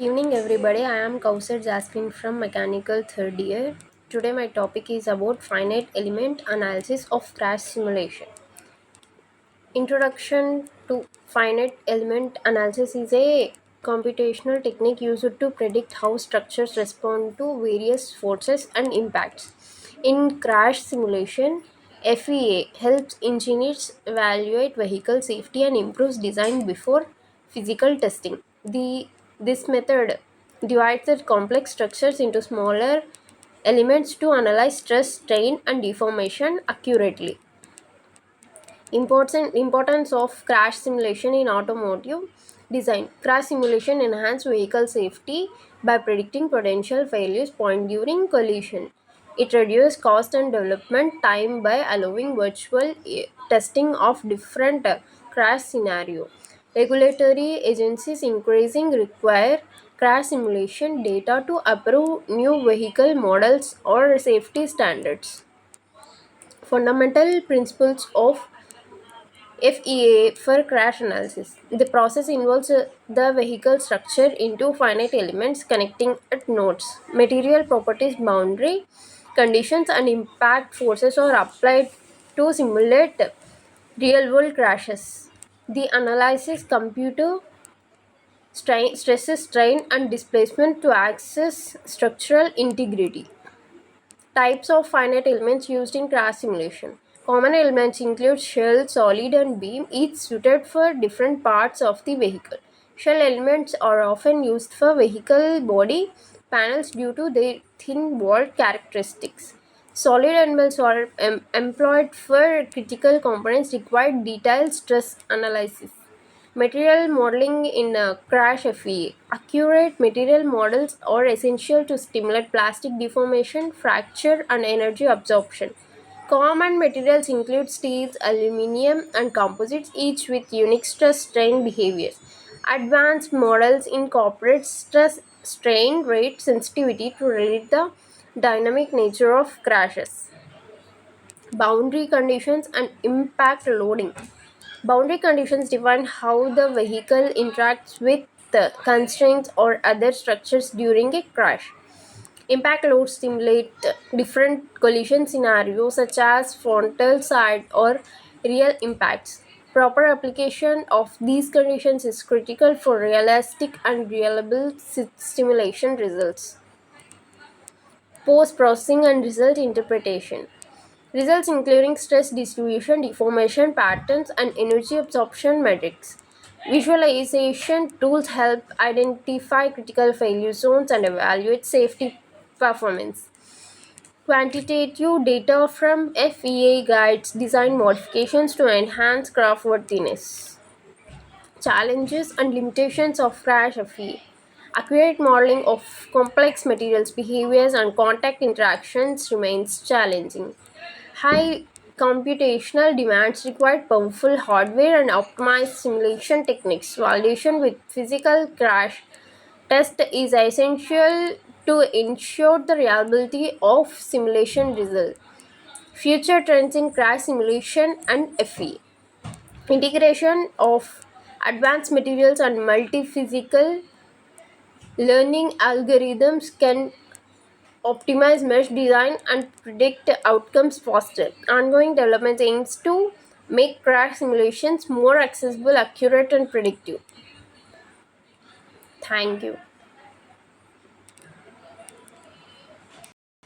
Evening, everybody. I am Kausar Jasmine from Mechanical Third Year. Today, my topic is about finite element analysis of crash simulation. Introduction to finite element analysis is a computational technique used to predict how structures respond to various forces and impacts. In crash simulation, FEA helps engineers evaluate vehicle safety and improves design before physical testing. This method divides the complex structures into smaller elements to analyze stress, strain, and deformation accurately. Importance of crash simulation in automotive design. Crash simulation enhance vehicle safety by predicting potential failures point during collision. It reduces cost and development time by allowing virtual testing of different crash scenario. Regulatory agencies increasing require crash simulation data to approve new vehicle models or safety standards. Fundamental principles of FEA for crash analysis. The process involves the vehicle structure into finite elements connecting at nodes. Material properties, boundary conditions, and impact forces are applied to simulate real world crashes. The analysis computer stresses strain and displacement to access structural integrity. Types of finite elements used in crash simulation. Common elements include shell, solid, and beam, each suited for different parts of the vehicle. Shell elements are often used for vehicle body panels due to their thin walled characteristics. Solid elements are employed for critical components require detailed stress analysis. Material modeling in crash FEA. Accurate material models are essential to stimulate plastic deformation, fracture, and energy absorption. Common materials include steels, aluminum, and composites, each with unique stress strain behaviors. Advanced models incorporate stress strain rate sensitivity to relate the dynamic nature of crashes. Boundary conditions and impact loading. Boundary conditions define how the vehicle interacts with the constraints or other structures during a crash. Impact loads simulate different collision scenarios such as frontal, side, or real impacts. Proper application of these conditions is critical for realistic and reliable simulation results. Post processing and result interpretation. Results including stress distribution, deformation patterns, and energy absorption metrics. Visualization tools help identify critical failure zones and evaluate safety performance. Quantitative data from FEA guides design modifications to enhance craftworthiness. Challenges and limitations of crash FEA. Accurate modeling of complex materials, behaviors, and contact interactions remains challenging. High computational demands require powerful hardware and optimized simulation techniques. Validation with physical crash test is essential to ensure the reliability of simulation results. Future trends in crash simulation and FE. Integration of advanced materials and multi-physical learning algorithms can optimize mesh design and predict outcomes faster. Ongoing development aims to make crash simulations more accessible, accurate, and predictive. Thank you.